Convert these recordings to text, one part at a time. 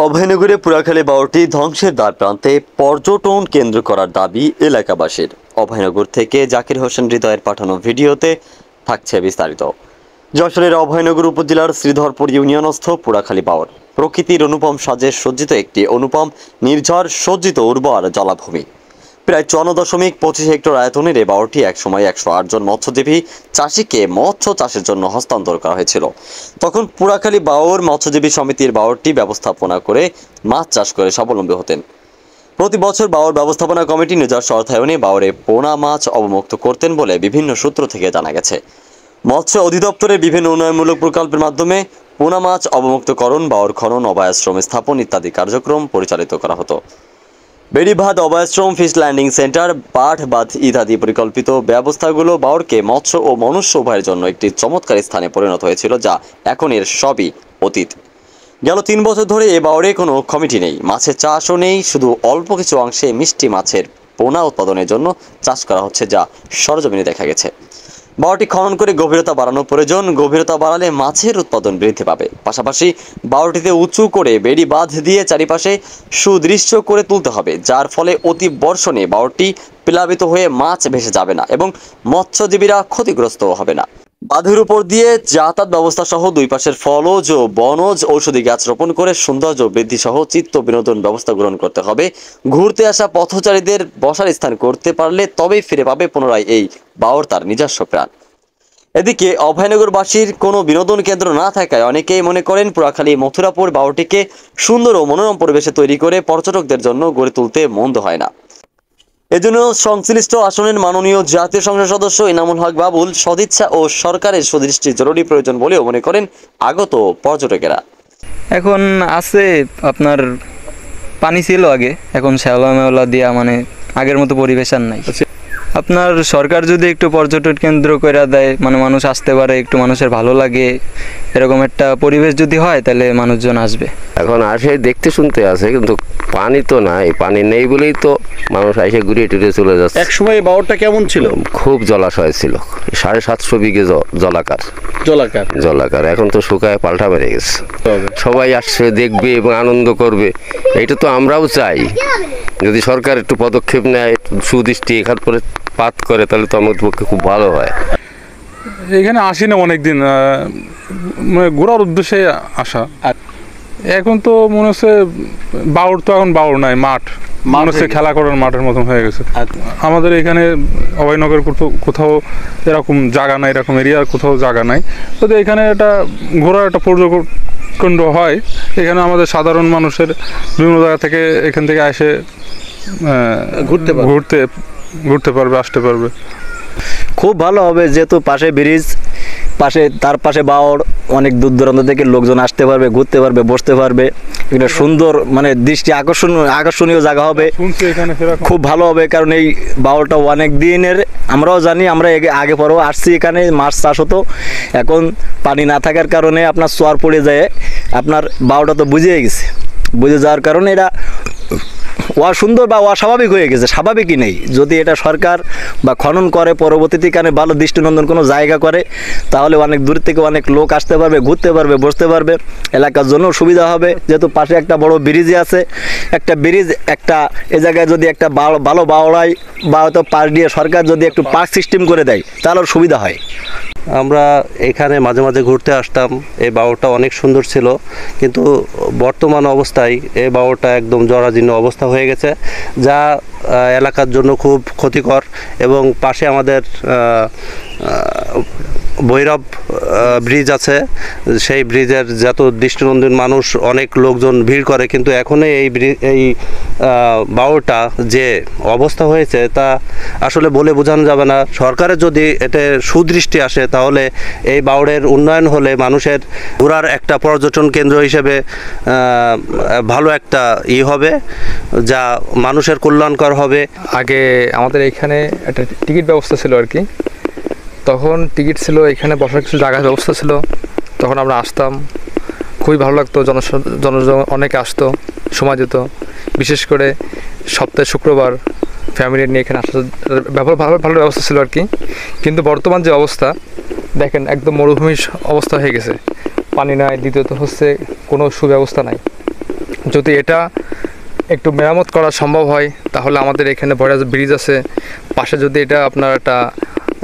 অভয়নগরে পুরাখালী বাওরটি ধ্বংসের দ্বার প্রান্তে পর্যটন কেন্দ্র করার দাবি এলাকাবাসীর। অভয়নগর থেকে জাকির হোসেন হৃদয়ের পাঠানো ভিডিওতে থাকছে বিস্তারিত। যশোরের অভয়নগর উপজেলার শ্রীধরপুর ইউনিয়নস্থ পুরাখালী বাওর প্রকৃতির অনুপম সাজে সজ্জিত একটি অনুপম নির্ঝর সজ্জিত উর্বর জলাভূমি। প্রায় 54.25 হেক্টর আয়তনের এই বাওরটি একসময় 108 জন মৎস্যজীবী চাষিকে মৎস্য চাষের জন্য হস্তান্তর করা হয়েছিল। তখন পুরাখালী বাওর মৎস্যজীবী সমিতির বাওরটি ব্যবস্থাপনা করে মাছ চাষ করে স্বাবলম্বী হতেন। প্রতি বছর বাওর ব্যবস্থাপনা কমিটি নিজস্ব অর্থায়নে বাওরে পোনা মাছ অবমুক্ত করতেন বলে বিভিন্ন সূত্র থেকে জানা গেছে। মৎস্য অধিদপ্তরের বিভিন্ন উন্নয়নমূলক প্রকল্পের মাধ্যমে পোনা মাছ অবমুক্তকরণ, বাওর খনন, অভয়াশ্রম স্থাপন ইত্যাদি কার্যক্রম পরিচালিত করা হতো। বেড়িবাঁধ, অভয়াশ্রম, ফিশ ল্যান্ডিং সেন্টার, পাট বাঁধ ইত্যাদি পরিকল্পিত ব্যবস্থাগুলো বাওরকে মৎস্য ও মনুষ্য উভয়ের জন্য একটি চমৎকার স্থানে পরিণত হয়েছিল, যা এখন এর সবই অতীত। গেল 3 বছর ধরে এ বাওরে কোনো কমিটি নেই, মাছের চাষও নেই। শুধু অল্প কিছু অংশে মিষ্টি মাছের পোনা উৎপাদনের জন্য চাষ করা হচ্ছে, যা সরজমিনে দেখা গেছে। বাওরটি খনন করে গভীরতা বাড়ানো প্রয়োজন। গভীরতা বাড়ালে মাছের উৎপাদন বৃদ্ধি পাবে। পাশাপাশি বাওরটিতে উঁচু করে বেড়ি বাঁধ দিয়ে চারিপাশে সুদৃশ্য করে তুলতে হবে, যার ফলে অতি বর্ষণে বাওরটি প্লাবিত হয়ে মাছ ভেসে যাবে না এবং মৎস্যজীবীরা ক্ষতিগ্রস্ত হবে না। বাঁধের উপর দিয়ে যাতায়াত ব্যবস্থা সহ দুই পাশের ফলজ ও বনজ ঔষধি গাছ রোপণ করে সৌন্দর্য বৃদ্ধি সহ চিত্ত বিনোদন ব্যবস্থা গ্রহণ করতে হবে। ঘুরতে আসা পথচারীদের বসার স্থান করতে পারলে তবেই ফিরে পাবে পুনরায় এই বাওর তার নিজস্ব প্রাণ। এদিকে অভয়নগরবাসীর কোনো বিনোদন কেন্দ্র না থাকায় অনেকেই মনে করেন পুরাখালী মথুরাপুর বাওরটিকে সুন্দর ও মনোরম পরিবেশে তৈরি করে পর্যটকদের জন্য গড়ে তুলতে মন্দ হয় না। এজন্য সংশ্লিষ্ট আসনের মাননীয় জাতীয় সংসদ সদস্য ইনামুল হক বাবুল সদিচ্ছা ও সরকারের সুদৃষ্টি জরুরি প্রয়োজন বলেও মনে করেন আগত পর্যটকেরা। এখন আছে আপনার পানি ছিল আগে, এখন শ্যাওলা মেওলা দিয়া মানে আগের মতো পরিবেশ আর নাই। আপনার সরকার যদি একটু পর্যটন কেন্দ্র করে দেয়, মানে মানুষ আসতে পারে, একটু মানুষের ভালো লাগে, এরকম একটা পরিবেশ যদি হয় তাহলে মানুষজন আসবে। এখন আসে দেখতে শুনতে আসে, কিন্তু পানি তো নাই, পানি নেই বলেই তো মানুষ এসে ঘুরিয়ে টুরিয়ে চলে যাচ্ছে। এক সময় বাওরটা কেমন ছিল? খুব জলাশয় ছিল, 750 বিঘে জলাকার। এখন তো শুকায় পাল্টা বেড়ে গেছে। সবাই আসছে, দেখবে এবং আনন্দ করবে, এইটা তো আমরাও চাই। যদি সরকার একটু পদক্ষেপ নেয়, সুদৃষ্টি এখান করে পাত করে, তাহলে তো আমাদের পক্ষে খুব ভালো হয়। এখানে আসি না অনেকদিন, মানে ঘোরার উদ্দেশ্যে আসা। এখন তো মনে হচ্ছে বাওর তো এখন বাওর নাই, মাঠ মনে হচ্ছে খেলা করার মাঠের মতন হয়ে গেছে। আমাদের এখানে অভয়নগর কোথাও এরকম জায়গা নাই, এরকম এরিয়ার কোথাও জায়গা নাই। যদি এখানে একটা ঘোরার একটা পর্যটন কেন্দ্র হয়, এখানে আমাদের সাধারণ মানুষের বিভিন্ন জায়গা থেকে এখান থেকে এসে ঘুরতে পারবে, আসতে পারবে। খুব ভালো হবে, যেহেতু পাশে ব্রিজ, তার পাশে বাওর, অনেক দূর দূরান্ত থেকে লোকজন আসতে পারবে, ঘুরতে পারবে, বসতে পারবে। এটা সুন্দর, মানে দৃষ্টি আকর্ষণীয় জায়গা হবে, খুব ভালো হবে। কারণ এই বাওরটা অনেক দিনের, আমরাও জানি, আমরা আগে পরেও আসছি, এখানে মাছ চাষ হতো। এখন পানি না থাকার কারণে আপনার চর পড়ে যায়, আপনার বাওরটা তো বুঝে যাওয়ার কারণে এটা সুন্দর বা অস্বাভাবিক হয়ে গেছে, স্বাভাবিকই নেই। যদি এটা সরকার বা খনন করে, পরবর্তীতে কানে ভালো দৃষ্টিনন্দন কোনো জায়গা করে, তাহলে অনেক দূর থেকে অনেক লোক আসতে পারবে, ঘুরতে পারবে, বসতে পারবে, এলাকার জন্য সুবিধা হবে। যেহেতু পাশে একটা বড় ব্রিজ আছে, এ জায়গায় যদি একটা ভালো বাওড়ায় বা হয়তো পাশ দিয়ে সরকার যদি একটু পার্ক সিস্টেম করে দেয়, তাহলে সুবিধা হয়। আমরা এখানে মাঝে মাঝে ঘুরতে আসতাম। এই বাওরটা অনেক সুন্দর ছিল, কিন্তু বর্তমান অবস্থায় এই বাওরটা একদম জরাজীর্ণ অবস্থা হয়ে গেছে, যা এলাকার জন্য খুব ক্ষতিকর। এবং পাশে আমাদের ভৈরব ব্রিজ আছে, সেই ব্রিজের যত দৃষ্টিনন্দন মানুষ, অনেক লোকজন ভিড় করে, কিন্তু এখনই এই বাওরটা যে অবস্থা হয়েছে তা আসলে বলে বোঝানো যাবে না। সরকারের যদি এতে সুদৃষ্টি আসে, তাহলে এই বাওরের উন্নয়ন হলে মানুষের ঘোরার একটা পর্যটন কেন্দ্র হিসেবে ভালো একটা হবে, যা মানুষের কল্যাণকর হবে। আগে আমাদের এখানে একটা টিকিট ব্যবস্থা ছিল আর কি, তখন টিকিট ছিল, এখানে বসার কিছু জায়গার ব্যবস্থা ছিল, তখন আমরা আসতাম, খুবই ভালো লাগতো। জনজন অনেকে আসতো, সময় যেত। বিশেষ করে সপ্তাহে শুক্রবার ফ্যামিলি নিয়ে এখানে আসার ভালো ব্যবস্থা ছিল আর কি। কিন্তু বর্তমান যে অবস্থা দেখেন, একদম মরুভূমির অবস্থা হয়ে গেছে, পানি নাই, দ্বিতীয়ত হচ্ছে কোনো সুব্যবস্থা নাই। যদি এটা একটু মেরামত করা সম্ভব হয় তাহলে আমাদের এখানে বড় ব্রিজ আছে, পাশে যদি এটা আপনার একটা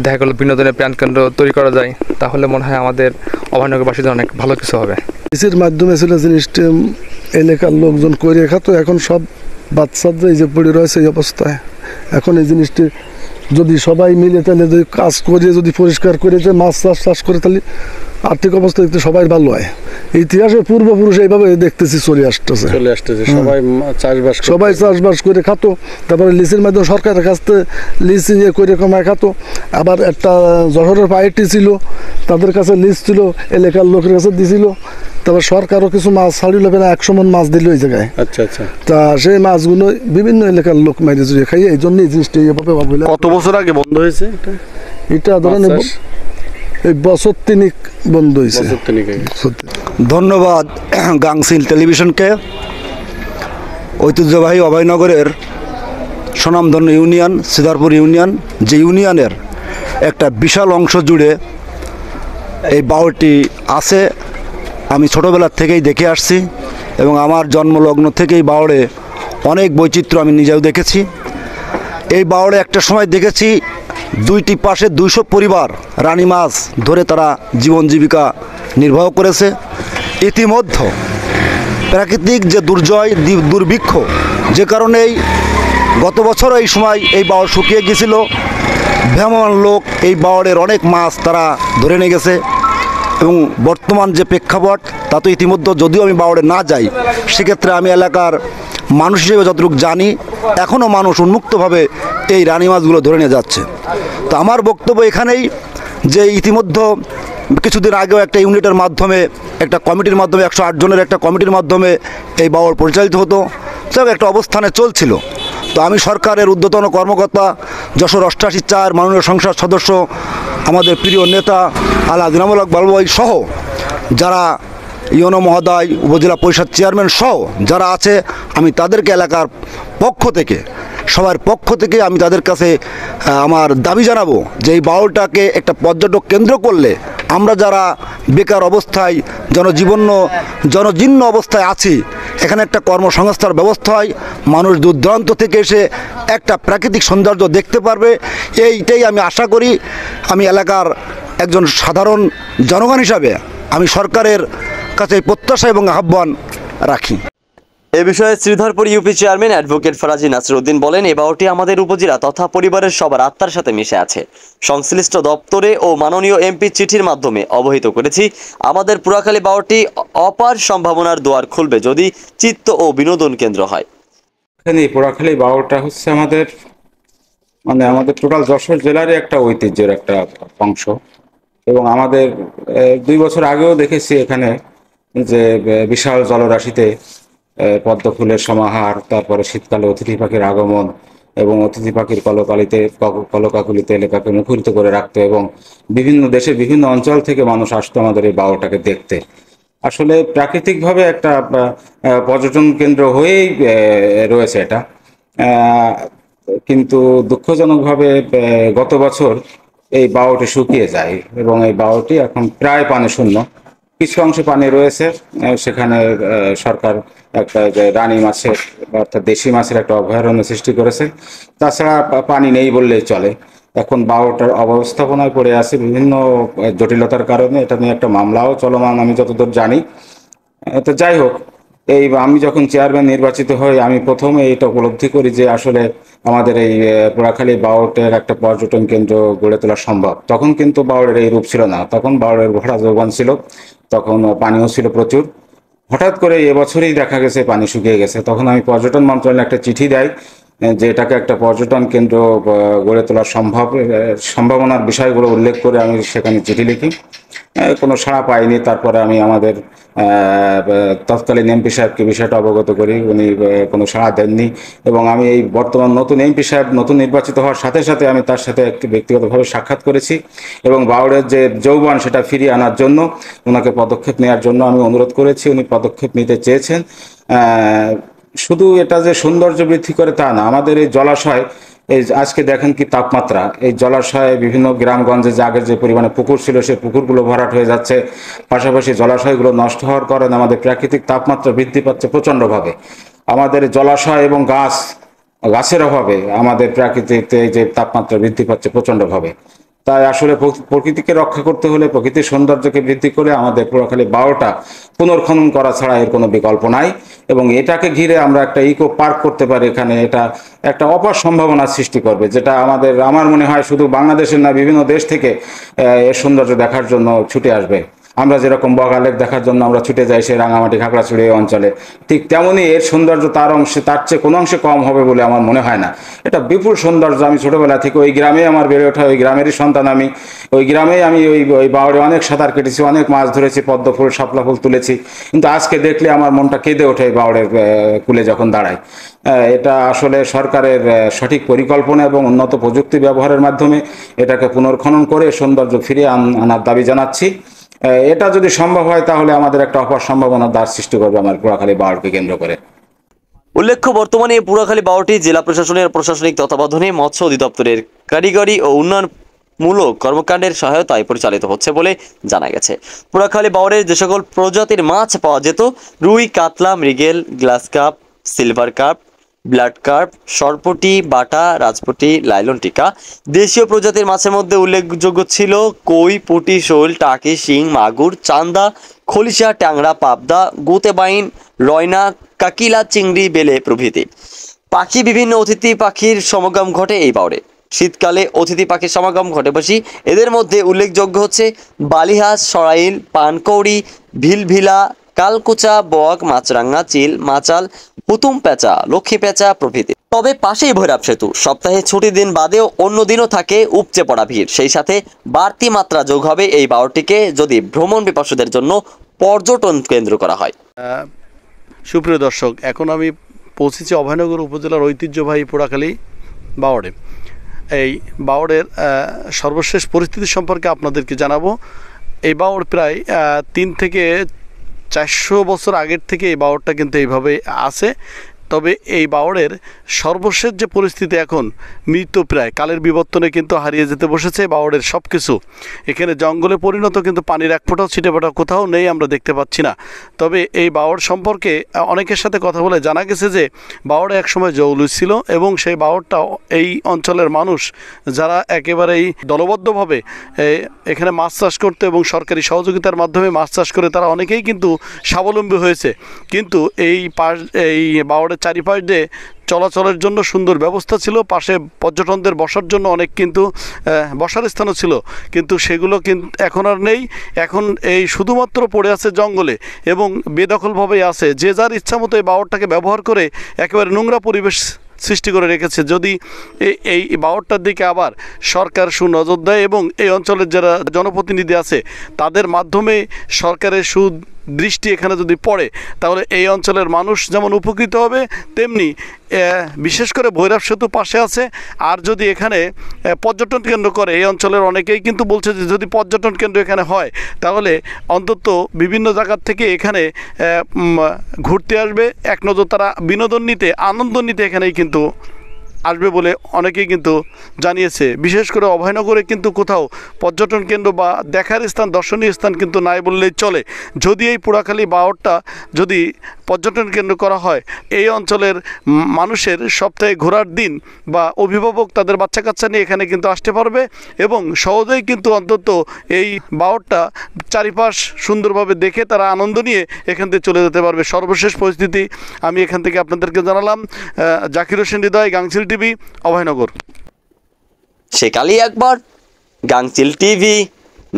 দেখা গেলো বিনোদনের প্রাণকেন্দ্র তৈরি করা যায় তাহলে মনে হয় আমাদের অভয়নগরবাসীদের অনেক ভালো কিছু হবে। কৃষির মাধ্যমে ছিল জিনিসটি এলাকার লোকজন করে খাতো, এখন সব বাচ্চাদের এই যে পড়ে রয়েছে এই অবস্থায়। এখন এই জিনিসটি যদি সবাই মিলে তাহলে যদি কাজ করে যদি পরিষ্কার করে মাছ চাষ করে তাহলে আর্থিক অবস্থা দেখতে সবাই ভালো হয়। ইতিহাসে পূর্বপুরুষ এইভাবে দেখতেছি চলে আসতেছে সবাই চাষবাস করে খাতো। তারপরে লিচের মাধ্যমে সরকারের কাছ থেকে লিচ নিয়ে করে কমায় খাতো। আবার একটা যশোরের পার্টি ছিল, তাদের কাছে লিচ ছিল, এলাকার লোকের কাছে দিছিল। তারপর সরকারও কিছু মাছ ছাড়িল, 100 মণ মাছ দিল ওই জায়গায়। তা সেই মাছগুলো বিভিন্ন এলাকার লোক মাইরে জুড়ে খাই, এই জন্য এই জিনিসটা এইভাবে ভাবিল। কত বছর আগে বন্ধ হয়েছে এটা ধরেন এই বছর 3 বন্ধ হয়েছে। ধন্যবাদ গাংসিল টেলিভিশনকে। ঐতিহ্যবাহী অভয়নগরের সুনামধন্য ইউনিয়ন সিদারপুর ইউনিয়ন, যে ইউনিয়নের একটা বিশাল অংশ জুড়ে এই বাউলটি আছে। আমি ছোটোবেলার থেকেই দেখে আসছি এবং আমার জন্মলগ্ন থেকেই বাউড়ে অনেক বৈচিত্র্য আমি নিজেও দেখেছি। এই বাউড়ে একটা সময় দেখেছি 2টি পাশে 200 পরিবার রানী মাছ ধরে তারা জীবন জীবিকা নির্বাহ করেছে। ইতিমধ্যে প্রাকৃতিক যে দুর্জয় দুর্ভিক্ষ, যে কারণেই গত বছর এই সময় এই বাউড় শুকিয়ে গিয়েছিল, ভ্রাম্যমাণ লোক এই বাউড়ের অনেক মাছ তারা ধরে নিয়ে গেছে। এবং বর্তমান যে প্রেক্ষাপট তা তো ইতিমধ্যে, যদিও আমি বাউড়ে না যাই, সেক্ষেত্রে আমি এলাকার মানুষ হিসেবে যতটুকু জানি এখনও মানুষ উন্মুক্তভাবে এই রানী মাছগুলো ধরে নিয়ে যাচ্ছে। তো আমার বক্তব্য এখানেই যে ইতিমধ্যে কিছুদিন আগেও একটা ইউনিটের মাধ্যমে, একটা কমিটির মাধ্যমে, 108 জনের একটা কমিটির মাধ্যমে এই বাউল পরিচালিত হতো, সব একটা অবস্থানে চলছিল। তো আমি সরকারের ঊর্ধ্বতন কর্মকর্তা, যশোর 88-4 মাননীয় সংসদ সদস্য, আমাদের প্রিয় নেতা আলহাজ ইনামুল হক বাবুভাই সহ যারা ইউনো মহোদয়, উপজেলা পরিষদ চেয়ারম্যান সহ যারা আছে, আমি তাদেরকে এলাকার পক্ষ থেকে, সবার পক্ষ থেকে আমি তাদের কাছে আমার দাবি জানাবো যে এই বাউলটাকে একটা পর্যটক কেন্দ্র করলে আমরা যারা বেকার অবস্থায় জনজীর্ণ অবস্থায় আছি, এখানে একটা কর্মসংস্থার ব্যবস্থা হয়, মানুষ দূর দূরান্ত থেকে এসে একটা প্রাকৃতিক সৌন্দর্য দেখতে পারবে। এইটাই আমি আশা করি। আমি এলাকার একজন সাধারণ জনগণ হিসাবে আমি সরকারের কাছে প্রত্যাশা এবং আহ্বান রাখি। এ বিষয়ে Sridharpur UP chairman advocate Faraji Nasiruddin বলেন, এই বাউটি আমাদের উপজেলা তথা পরিবারের সবার আত্মার সাথে মিশে আছে। সংশ্লিষ্ট দপ্তরে ও মাননীয় এমপি চিঠির মাধ্যমে অবহিত করেছি, আমাদের পুরাখালী বাউটি অপার সম্ভাবনার দুয়ার খুলবে যদি চিত্ত ও বিনোদন কেন্দ্র হয়। এখানে পুরাখালী বাউটা হচ্ছে আমাদের টোটাল যশোর জেলারই একটা ঐতিহ্যের একটা অংশ। এবং আমাদের 2 বছর আগেও দেখেছি এখানে যে বিশাল জলরাশিতে পদ্ম ফুলের সমাহার, তারপরে শীতকালে অতিথি পাখির আগমন এবং অতিথি পাখির কলকাকুলিতে এলাকাকে মুখরিত করে রাখতো এবং বিভিন্ন দেশের বিভিন্ন অঞ্চল থেকে মানুষ আসতো আমাদের এই বাউটাকে দেখতে। আসলে প্রাকৃতিকভাবে একটা পর্যটন কেন্দ্র হয়েই রয়েছে এটা, কিন্তু দুঃখজনকভাবে গত বছর এই বাউটি শুকিয়ে যায় এবং এই বাউটি এখন প্রায় পানি শূন্য। কিছু অংশে পানি রয়েছে, সেখানে সরকার একটা রানী মাছের অর্থাৎ দেশি মাছের একটা অভয়ারণ্য সৃষ্টি করেছে। তাছাড়া পানি নেই বললেই চলে। এখন বাউটার অব্যবস্থাপনায় পড়ে আছে বিভিন্ন জটিলতার কারণে। এটা নিয়ে একটা মামলাও চলমান আমি যতদূর জানি। তো যাই হোক, আমি যখন চেয়ারম্যান নির্বাচিত হই আমি প্রথমে এটা উপলব্ধি করি যে আসলে আমাদের এই পুরাখালী বাউটের একটা পর্যটন কেন্দ্র গড়ে তোলা সম্ভব। তখন কিন্তু বাউড়ের এই রূপ ছিল না, তখন বাউড়ের ভরা যৌবন ছিল, তখন পানিও ছিল প্রচুর। হঠাৎ করে এবছরই দেখা গেছে পানি শুকিয়ে গেছে। তখন আমি পর্যটন মন্ত্রণালয়ে একটা চিঠি দেয় যে এটাকে একটা পর্যটন কেন্দ্র গড়ে তোলা সম্ভাবনার বিষয়গুলো উল্লেখ করে আমি সেখানে চিঠি লিখি। কোনো সাড়া পাইনি। তারপরে আমি আমাদের তৎকালীন এমপি সাহেবকে বিষয়টা অবগত করি, উনি কোনো সাড়া দেননি এবং আমি এই বর্তমান নতুন এমপি সাহেব নতুন নির্বাচিত হওয়ার সাথে সাথে আমি তার সাথে একটি ব্যক্তিগতভাবে সাক্ষাৎ করেছি এবং বাউড়ের যে যৌবন সেটা ফিরিয়ে আনার জন্য ওনাকে পদক্ষেপ নেওয়ার জন্য আমি অনুরোধ করেছি। উনি পদক্ষেপ নিতে চেয়েছেন। শুধু এটা যে সৌন্দর্য বৃদ্ধি করে তা না, আমাদের এই জলাশয় এই আজকে দেখেন কি তাপমাত্রা, এই জলাশয়ে বিভিন্ন গ্রামগঞ্জে যে আগে যে পরিমাণে পুকুর ছিল সেই পুকুরগুলো ভরাট হয়ে যাচ্ছে, পাশাপাশি জলাশয়গুলো নষ্ট হওয়ার কারণে আমাদের প্রাকৃতিক তাপমাত্রা বৃদ্ধি পাচ্ছে প্রচণ্ডভাবে। আমাদের জলাশয় এবং গাছের অভাবে আমাদের প্রাকৃতিতে যে তাপমাত্রা বৃদ্ধি পাচ্ছে প্রচণ্ডভাবে। তাই আসলে প্রকৃতিকে রক্ষা করতে হলে, প্রকৃতির সৌন্দর্যকে বৃদ্ধি করে আমাদের পটুয়াখালী বাওরটা পুনর্খনন করা ছাড়া এর কোনো বিকল্প নাই। এবং এটাকে ঘিরে আমরা একটা ইকো পার্ক করতে পারি এখানে, এটা একটা অপার সম্ভাবনা সৃষ্টি করবে, যেটা আমার মনে হয় শুধু বাংলাদেশের না, বিভিন্ন দেশ থেকে এর সৌন্দর্য দেখার জন্য ছুটে আসবে। আমরা যেরকম বগা লেক দেখার জন্য আমরা ছুটে যাই সেই রাঙামাটি খাগড়াছড়ি অঞ্চলে, ঠিক তেমনই এর সৌন্দর্য তার চেয়ে কোনো অংশে কম হবে বলে আমার মনে হয় না। এটা বিপুল সৌন্দর্য। আমি ছোটবেলা থেকে ওই গ্রামে আমার বেড়ে ওঠা, ওই গ্রামেরই সন্তান আমি। ওই গ্রামেই আমি ওই বাওরে অনেক সাঁতার কেটেছি, অনেক মাছ ধরেছি, পদ্ম ফুল শাপলা ফুল তুলেছি। কিন্তু আজকে দেখলে আমার মনটা কেঁদে ওঠে এই বাওরের কূলে যখন দাঁড়ায়। এটা আসলে সরকারের সঠিক পরিকল্পনা এবং উন্নত প্রযুক্তি ব্যবহারের মাধ্যমে এটাকে পুনর্খনন করে সৌন্দর্য ফিরিয়ে আনার দাবি জানাচ্ছি। এটা যদি সম্ভব হয় তাহলে আমাদের একটা অপার সম্ভাবনার দ্বার সৃষ্টি করবে আমার পটুয়াখালী বাওরকে কেন্দ্র করে। উল্লেখ্য, বর্তমানে পটুয়াখালী বাওরটি জেলা প্রশাসনের প্রশাসনিক তত্ত্বাবধানে মৎস্য অধিদপ্তরের কারিগরি ও উন্নয়নমূলক কর্মকাণ্ডের সহায়তায় পরিচালিত হচ্ছে বলে জানা গেছে। পটুয়াখালী বাওরের যে সকল প্রজাতির মাছ পাওয়া যেত, রুই, কাতলা, মৃগেল, glass carp, silver carp, blood carp, সরপটি, বাটা, রাজপটি, লাইলন টিকা। দেশীয় প্রজাতির মাছের মধ্যে উল্লেখযোগ্য ছিল কই, পুঁটি, শোল, টাকি, শিং, মাগুর, চান্দা, খলিশা, ট্যাংরা, পাবদা, গুতেবাইন, রয়না, কাকিলা, চিংড়ি, বেলে প্রভৃতি। পাখি, বিভিন্ন অতিথি পাখির সমাগম ঘটে এই বাওরে। শীতকালে অতিথি পাখির সমাগম ঘটে বেশি। এদের মধ্যে উল্লেখযোগ্য হচ্ছে বালিহাঁস, সরাইল, পানকৌড়ি, ভিলভিলা, কালকুচা, বক, মাছরাঙা, চিল, মাচাল, হুতুম পেঁচা, লক্ষ্মী পেঁচা প্রভৃতি। তবে পাশেই ভৈরব সেতু, সপ্তাহে ছুটির দিন বাদেও অন্য দিনও থাকে উপচে পড়া ভিড়। সেই সাথে বাড়তি মাত্রা যোগ হবে এই বাওরটিকে যদি ভ্রমণ পিপাসুদের জন্য পর্যটন কেন্দ্র করা হয়। সুপ্রিয় দর্শক, এখন আমি পৌঁছেছি অভয়নগর উপজেলার ঐতিহ্যবাহী পটুয়াখালী বাওরে। এই বাওরের সর্বশেষ পরিস্থিতি সম্পর্কে আপনাদেরকে জানাবো। এই বাওর প্রায় 3 থেকে 400 বছর আগের থেকে এই বাওরটা কিন্তু এইভাবে আছে। তবে এই বাওরের সর্বশেষ যে পরিস্থিতি এখন মৃতপ্রায়, কালের বিবর্তনে কিন্তু হারিয়ে যেতে বসেছে বাওরের সব কিছু। এখানে জঙ্গলে পরিণত, কিন্তু পানির এক ফোঁটাও ছিটেফোঁটা কোথাও নেই, আমরা দেখতে পাচ্ছি না। তবে এই বাওর সম্পর্কে অনেকের সাথে কথা বলে জানা গেছে যে বাওরে একসময় জৌলুস ছিল এবং সেই বাওরটা এই অঞ্চলের মানুষ যারা একেবারেই দলবদ্ধভাবে এখানে মাছ চাষ করতে এবং সরকারি সহযোগিতার মাধ্যমে মাছ চাষ করে তারা অনেকেই কিন্তু স্বাবলম্বী হয়েছে। কিন্তু এই বাওরের চারিপাশ দিয়ে চলাচলের জন্য সুন্দর ব্যবস্থা ছিল, পাশে পর্যটকদের বসার জন্য অনেক কিন্তু বসার স্থানও ছিল, কিন্তু সেগুলো কিন্তু এখন আর নেই। এখন এই শুধুমাত্র পড়ে আছে জঙ্গলে এবং বেদখলভাবেই আছে। যে যার ইচ্ছা মতো এই বাওরটাকে ব্যবহার করে একেবারে নোংরা পরিবেশ সৃষ্টি করে রেখেছে। যদি এই বাওরটার দিকে আবার সরকার সুনজর দেয় এবং এই অঞ্চলের যারা জনপ্রতিনিধি আছে তাদের মাধ্যমে সরকারের দৃষ্টি এখানে যদি পড়ে, তাহলে এই অঞ্চলের মানুষ যেমন উপকৃত হবে, তেমনি বিশেষ করে ভৈরব সেতু পাশে আছে। আর যদি এখানে পর্যটন কেন্দ্র করে, এই অঞ্চলের অনেকেই কিন্তু বলছে যে যদি পর্যটন কেন্দ্র এখানে হয় তাহলে অন্তত বিভিন্ন জায়গার থেকে এখানে ঘুরতে আসবে, এক নজর তারা বিনোদন নিতে, আনন্দ নিতে এখানেই কিন্তু আসবে বলে অনেকেই কিন্তু জানিয়েছে। বিশেষ করে অভয়নগরে কিন্তু কোথাও পর্যটন কেন্দ্র বা দেখার স্থান, দর্শনীয় স্থান কিন্তু নাই বললেই চলে। যদি এই পটুয়াখালী বাওরটা যদি পর্যটন কেন্দ্র করা হয়, এই অঞ্চলের মানুষের সপ্তাহে ঘোরার দিন বা অভিভাবক তাদের বাচ্চা কাচ্চা নিয়ে এখানে কিন্তু আসতে পারবে এবং সহজেই কিন্তু অন্তত এই বাওরটা চারিপাশ সুন্দরভাবে দেখে তারা আনন্দ নিয়ে এখান থেকে চলে যেতে পারবে। সর্বশেষ পরিস্থিতি আমি এখান থেকে আপনাদেরকে জানালাম। জাকির হোসেন হৃদয়, গাংচিল টিভি, অভয়নগর। শেখ আলী আকবর, গাংচিল টিভি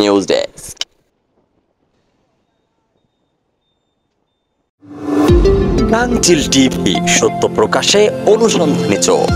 নিউজ ডেস্ক। গাংচিল টিভি, সত্য প্রকাশে অনুসন্ধানী চোখ।